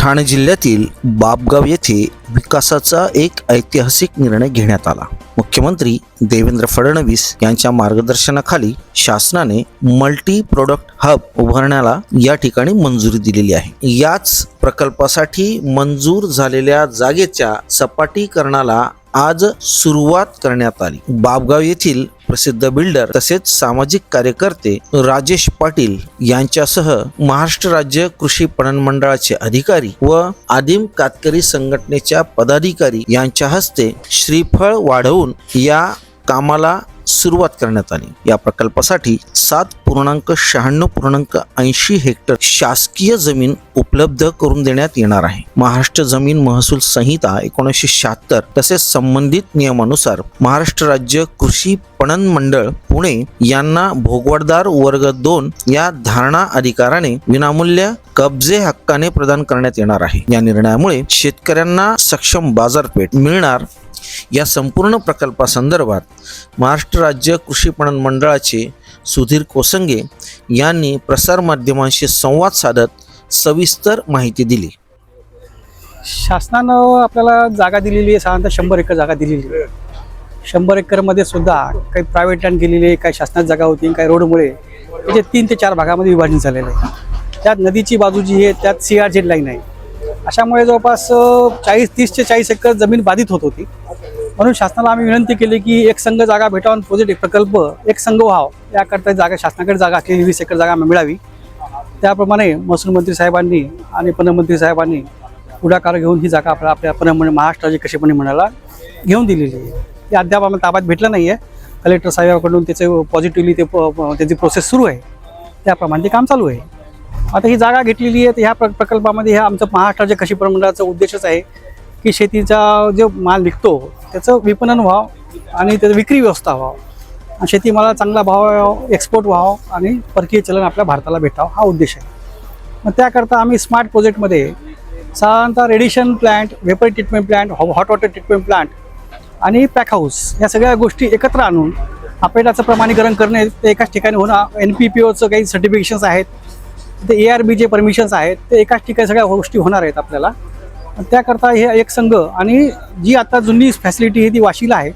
ठाणे जिल्ह्यातील बाभगाव येथे विकासाचा एक ऐतिहासिक निर्णय घेण्यात आला। मुख्यमंत्री देवेंद्र फडणवीस यांच्या मार्गदर्शनाखाली शासनाने मल्टी प्रोडक्ट हब उभारण्याला या ठिकाणी मंजुरी दिलेली आहे। याच प्रकल्पासाठी मंजूर झालेल्या जागेच्या सपाटीकरणाला आज सुरुवात करण्यात आली। बाभगाव येथील प्रसिद्ध बिल्डर तसेच सामाजिक कार्यकर्ते राजेश पाटील यांच्यासह महाराष्ट्र राज्य कृषी पणन मंडळाचे अधिकारी व आदिम कातकरी संघटनेच्या पदाधिकारी यांच्या हस्ते श्रीफळ वाढवून या कामाला सुरुवात करण्यात आली। या प्रकल्पासाठी 7.96.80 हेक्टर शासकीय जमीन उपलब्ध करून देण्यात येणार आहे। महाराष्ट्र जमीन महसूल संहिता 1976 तसेच संबंधित नियमानुसार महाराष्ट्र राज्य कृषी पणन मंडळ पुणे यांना भोगवटदार वर्ग 2 या धारणा अधिकाराने विनामूल्य कब्जे हक्काने प्रदान करण्यात येणार आहे। या निर्णयामुळे शेतकऱ्यांना सक्षम बाजारपेठ मिळणार। या संपूर्ण प्रकल्पासंदर्भात महाराष्ट्र राज्य कृषी पणन मंडळाचे सुधीर कोसंगे यांनी प्रसार माध्यमांशी संवाद साधत सविस्तर माहिती दिली। शासनानं आपल्याला जागा दिलेली आहे, साधारणतः 100 एकर जागा दिलेली आहे। 100 एकरमध्ये सुद्धा काही प्रायव्हेट लँड गेलेली आहे, काही शासनाची जागा होती, काही रोडमुळे म्हणजे 3 ते 4 भागामध्ये विभाजन झालेलं आहे। त्यात नदीची बाजू जी आहे त्यात CRZ लाईन आहे, अशामुळे जवळपास 30 ते 40 एकर जमीन बाधित होत होती। म्हणून शासनाला आम्ही विनंती केली की एक संघ जागा भेटावून प्रोजेक्ट प्रकल्प एक संघ व्हावं, याकरता जागा शासनाकडे जागा असलेली 20 एकर जागा मिळावी। त्याप्रमाणे महसूल मंत्री साहेबांनी आणि पणनमंत्री साहेबांनी पुढाकार घेऊन ही जागा आपल्या महाराष्ट्र राज्य कृषी पणन मंडळाला घेऊन दिलेली आहे। ते अद्याप आम्हाला ताब्यात भेटलं नाही आहे। कलेक्टर साहेबांकडून त्याचे पॉझिटिव्हली त्याची प्रोसेस सुरू आहे, त्याप्रमाणे ते काम चालू आहे। आता ही जागा घेतलेली आहे, तर ह्या प्रकल्पामध्ये ह्या आमचं महाराष्ट्र राज्य कृषी पणन मंडळाचा उद्देशच आहे की शेतीचा जो माल निघतो त्याचं विपणन व्हावं आणि त्याची विक्री व्यवस्था व्हावं, शेतीमाला चांगला भाव एक्सपोर्ट व्हावं आणि परकीय चलन आपल्या भारताला भेटावं, हा उद्देश आहे। मग त्याकरता आम्ही स्मार्ट प्रोजेक्टमध्ये साधारणतः Radisson plant, vapour treatment plant, hot water treatment plant आणि पॅक हाऊस या सगळ्या गोष्टी एकत्र आणून आपल्याचं प्रमाणीकरण करणे, ते एकाच ठिकाणी होणं। NPPOचं काही सर्टिफिकेशन्स आहेत, ते ARB जे परमिशन्स आहेत ते एकाच ठिकाणी सगळ्या गोष्टी होणार आहेत आपल्याला। त्याकरता हे एक संघ आणि जी आता जुनी फॅसिलिटी आहे ती वाशीला आहे,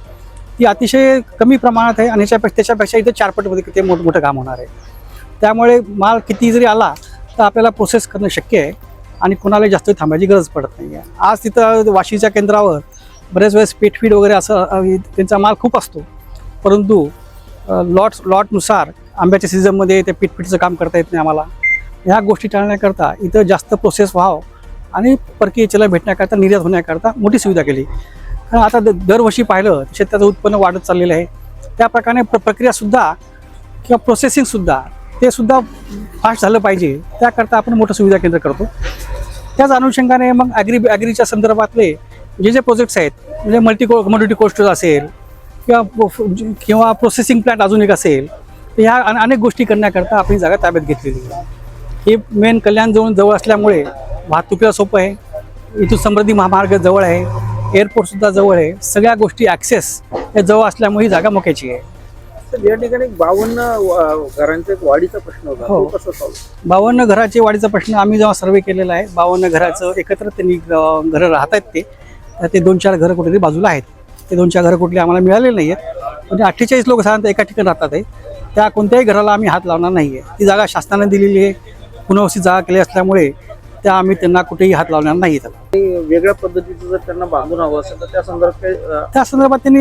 ती अतिशय कमी प्रमाणात आहे आणि त्याच्यापेक्षा इथे 4 पटमध्ये ते मोठं काम होणार आहे। त्यामुळे माल किती जरी आला तर आपल्याला प्रोसेस करणं शक्य आहे आणि कोणाला जास्त थांबायची गरज पडत नाही आहे। आज तिथं वाशीच्या केंद्रावर बरेच वेळेस पेटफीड वगैरे असं त्यांचा माल खूप असतो, परंतु लॉटनुसार आंब्याच्या सीझनमध्ये ते पीठपीठचं काम करता येत नाही आम्हाला। ह्या गोष्टी टाळण्याकरता इथं जास्त प्रोसेस व्हावं आणि परकीय चलन भेटण्याकरता, निर्यात होण्याकरता मोठी सुविधा केली। कारण आता दरवर्षी पाहिलं शेताचं उत्पन्न वाढत चाललेलं आहे, त्या प्रकारे प्रक्रियासुद्धा किंवा प्रोसेसिंगसुद्धा ते सुद्धा फास्ट झालं पाहिजे, त्याकरता आपण मोठं सुविधा केंद्र करतो। त्याच अनुषंगाने मग ॲग्रीच्या संदर्भातले जे प्रोजेक्ट्स आहेत, म्हणजे कमोडिटी कोस्टर असेल किंवा प्रोसेसिंग प्लांट अजून एक असेल, तर ह्या अनेक गोष्टी करण्याकरता आपली जागा ताब्यात घेतलेली आहे। हे मेन कल्याण जवळ असल्यामुळे वाहतुकीला सोपं आहे, इथून समृद्धी महामार्ग जवळ आहे, एअरपोर्टसुद्धा जवळ आहे, सगळ्या गोष्टी ॲक्सेस या जवळ असल्यामुळे ही जागा मोक्याची आहे। तर या ठिकाणी 52 घरांचा वाढीचा प्रश्न होता, तो कसा सॉल्व्ह? 52 घराची वाढीचा प्रश्न आम्ही जेव्हा सर्वे केलेला आहे, 52 घराचं एकत्र त्यांनी घरं राहत आहेत, ते 2-4 घरं कुठेतरी बाजूला आहेत, ते 2-4 घरं कुठली आम्हाला मिळालेली नाही आहेत। म्हणजे 48 लोक साधारणतः एका ठिकाणी राहतात आहे, त्या कोणत्याही घराला आम्ही हात लावणार नाही आहे। ती जागा शासनाने दिलेली आहे, पुनर्वसित जागा केली असल्यामुळे त्या आम्ही त्यांना कुठेही हात लावणार नाही। वेगळ्या पद्धतीचं जर त्यांना बांधून हवं असेल तर त्या संदर्भात त्यांनी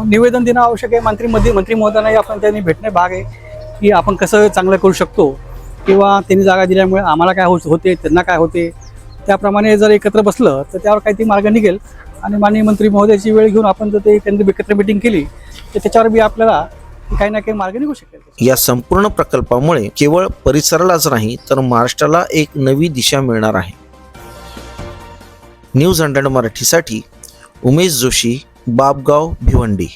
निवेदन देणं आवश्यक आहे। मंत्री महोदयांना आपण त्यांनी भेटणे भाग आहे की आपण कसं चांगलं करू शकतो, किंवा त्यांनी जागा दिल्यामुळे आम्हाला काय होते, त्यांना काय होते, त्याप्रमाणे जर एकत्र बसलं तर त्यावर काहीतरी मार्ग निघेल। आणि माननीय मंत्री महोदयाची वेळ घेऊन आपण जर ते केंद्र एकत्र मीटिंग केली तर त्याच्यावर बी आपल्याला काही ना काही मार्ग निघू शकेल। या संपूर्ण प्रकल्पामुळे केवळ परिसरालाच नाही तर महाराष्ट्राला एक नवी दिशा मिळणार आहे। न्यूज 100 मराठीसाठी उमेश जोशी, बाभगाव, भिवंडी।